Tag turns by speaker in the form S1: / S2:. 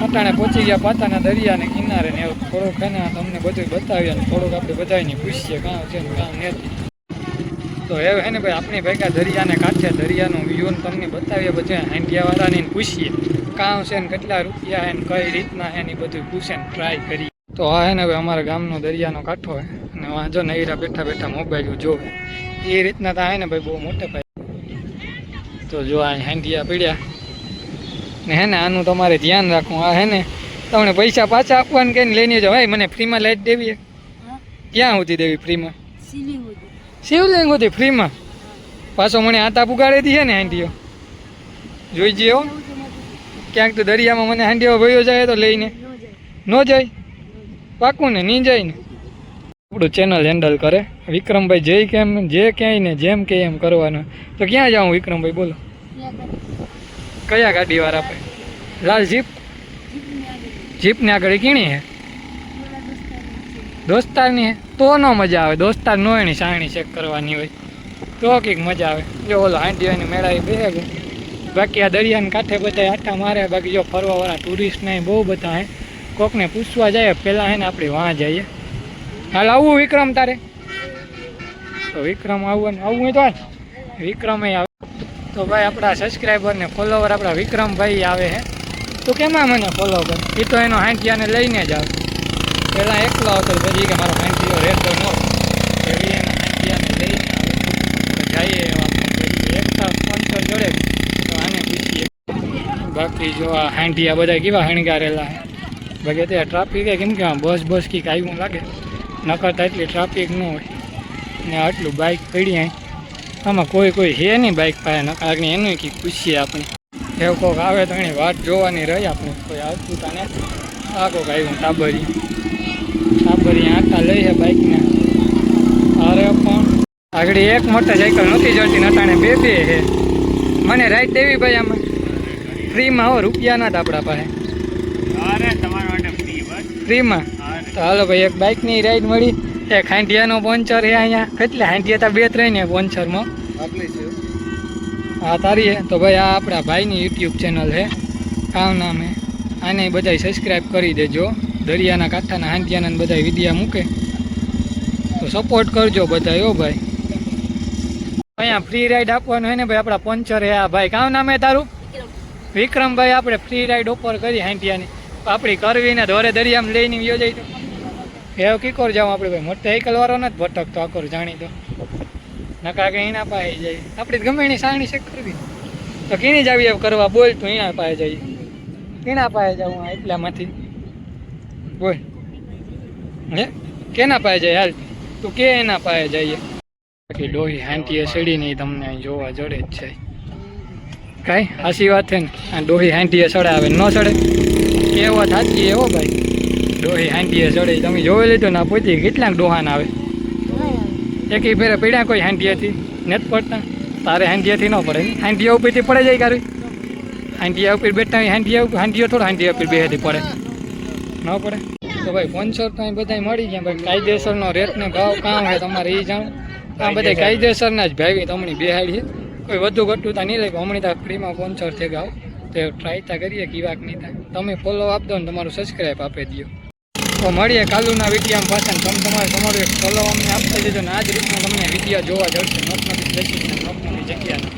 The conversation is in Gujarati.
S1: અટાણે પહોંચી ગયા પાતાના દરિયાને કિનારે ને એવું થોડુંક છે ને તમને બધું બતાવીએ ને થોડુંક આપણે બધાને પૂછીએ કાં છે ને કાં નથી. તો હવે હે ને ભાઈ આપણી ભેગા દરિયાને કાંઠે દરિયાનું વ્યૂ તમને બતાવીએ બધું હાંડિયાવાળાને પૂછીએ કાં છે ને કેટલા રૂપિયા હે ને કઈ રીતના હે ને બધું પૂછે ને ટ્રાય કરીએ. તો આ હે ને ભાઈ અમારા ગામનો દરિયાનો કાંઠો હોય અને વાંધો નહીરા બેઠા બેઠા મોબાઈલ જોવે એ રીતના તો હે ને ભાઈ બહુ મોટે ભાઈ. તો જો આ હાંડિયા પીડ્યા ને હે ને આનું તમારે ધ્યાન રાખવું. આ હે ને તમને પૈસા પાછા આપવાને કઈ લઈને જાઓ. ભાઈ મને ફ્રીમાં લાઈટ દેવી ક્યાં સુધી દેવી ફ્રીમાં? શિવલિંગ હતી ફ્રીમાં. પાછો મને આતા પુગાડે છે ને હાંડીઓ જોઈ જઈએ ક્યાંક તો દરિયામાં મને હાંડીઓ ભયો જાય તો લઈને ન જાય પાકું ને નહીં જાય ને. આપણું ચેનલ હેન્ડલ કરે વિક્રમભાઈ જઈ કેમ જે ક્યાંય ને જેમ કે એમ કરવાનું. તો ક્યાં જાઉં વિક્રમભાઈ બોલો? કયા ગાડી વાર આપે? લાલ જીપ? જીપને આગળ કીણી હે દોસ્તારની હે તો ન મજા આવે. દોસ્તાર નો એની સાણી ચેક કરવાની હોય તો કંઈક મજા આવે. જો ઓલો હાંડીઓની મેળા બેસે ગયો. બાકી આ દરિયાને કાંઠે બધા આટા મારે. બાકી જો ફરવાવાળા ટુરિસ્ટને બહુ બધા હે. કોકને પૂછવા જાય પહેલાં હે ને આપણે વાં જઈએ. હાલ આવવું વિક્રમ તારે? તો વિક્રમ આવવું હોય તો હાલ વિક્રમે આવે. તો ભાઈ આપણા સબસ્ક્રાઈબર ને ફોલોવર આપણા વિક્રમભાઈ આવે હે. તો કેમાં મને ફોલો કરે? એ તો એનો હાંડિયાને લઈને જ આવે. પહેલાં એકલો હતો પછી કે મારો હાંડિયો રહેતો ન એવી એના હાંડિયાને લઈને આવે. તો જઈએ એવા એકતા સ્પોન્સર જોડે તો આને પૂછીએ. બાકી જો આ હાંડિયા બધા કેવા હણગારેલા હે. બાકી ત્યાં ટ્રાફિક કેમ કે બસ કંઈક આવ્યું લાગે નકરતા એટલી ટ્રાફિક ન હોય ને આટલું બાઇક પડી અહીં. આમાં કોઈ હે નહીં બાઇક પાસે નકારની એનું કંઈક પૂછીએ આપણે. એવું કોઈક આવે તો એની વાત જોવાની રહી આપણે. કોઈ આવતું તાને આ કોઈક આવ્યું ટાબરી આટા લઈ છે બાઇકને. અરે પણ આગળ એક મોટરસાઇકલ નહોતી જડતી નટાણે બે છે. મને રાઈડ દેવી ભાઈ આમાં ફ્રીમાં હો રૂપિયા ના આપણા પાસે ફ્રીમાં. તો હાલો ભાઈ એક બાઇકની રાઈડ મળી. એક હાંડિયાનો પોન્ચર છે અહીંયા. કેટલા હાંડિયા હતા? 2-3 ને પોન્ચરમાં હા તારી હે. તો ભાઈ આ આપણા ભાઈની યુટ્યુબ ચેનલ છે કામ નામ હે. આને બધા સબસ્ક્રાઈબ કરી દેજો. દરિયાના કાંઠાના હાંડિયાના બધા વિડીયા મૂકે તો સપોર્ટ કરજો બધા. ઓ ભાઈ અહીંયા ફ્રી રાઈડ આપવાનું હોય ને ભાઈ. આપણા પોન્ચર હે આ ભાઈ. કામ નામ હે તારું? વિક્રમભાઈ. આપણે ફ્રી રાઈડ ઓફર કરી હાંડિયાની આપણી કરવી ને ધોરે દરિયામાં લઈને વ્યો જાય તો એવું કીકોર જાઉં આપણે ભાઈ. મોટરસાઇકલ વાળો નથી ભટકતો આકોર જાણી તો નકા કે એના પાસે જાય. આપણે ગમે એની સાણી ચેક કરવી તો કીણી જાવી એવું કરવા બોલ. તું એના પાસે જઈએ કેના પાસે જાઉં એટલામાંથી બોલ હે કેના પાસે જાય હાલ તું કે એના પાસે જઈએ. બાકી ડોહી હાંટીએ સડી નહીં તમને અહીં જોવા જડે જ છે. કાંઈ સાચી વાત છે ને. આ ડોહી હાંટીએ સડાવે ન સડે કેવા થાકી એવો ભાઈ. ડોહી હાંડીએ ચડે તમે જોઈ લીધું ને પૂછી કેટલાક ડોહાન આવે. એકી ફેરે પીડ્યા કોઈ હાંડિયાથી નથી પડતા. તારે હાંડિયાથી ન પડે ને હાંડિયા ઉપરથી પડે જાય કારું. હાંડિયા ઉપર બેઠા હાંડિયો થોડો હાંડિયા ઉપર બેથી પડે ન પડે. તો ભાઈ 500 તો બધા મળી ગયા ભાઈ. કાયદેસરનો રેટનો ભાવ કામ હોય તમારે એ જાણો. આ બધા કાયદેસરના જ ભાઈ તમને બેહાડી છે. કોઈ વધુ ઘટતું તા નહીં લે. હમણાં ત્યાં ફ્રીમાં 500 છે ગાવ તો ટ્રાય તા કરીએ કેવાક નહીં થાય. તમે ફોલો આપી દો ને તમારું સબસ્ક્રાઈબ આપી દો. તો મળીએ કાલુના વિડીયામાં પાછા. તમારું એક ફોલો અમને આપી દેજો ને આ જ રીતના તમને વિડીયો જોવા જડશે. નોકનોકી જગ્યા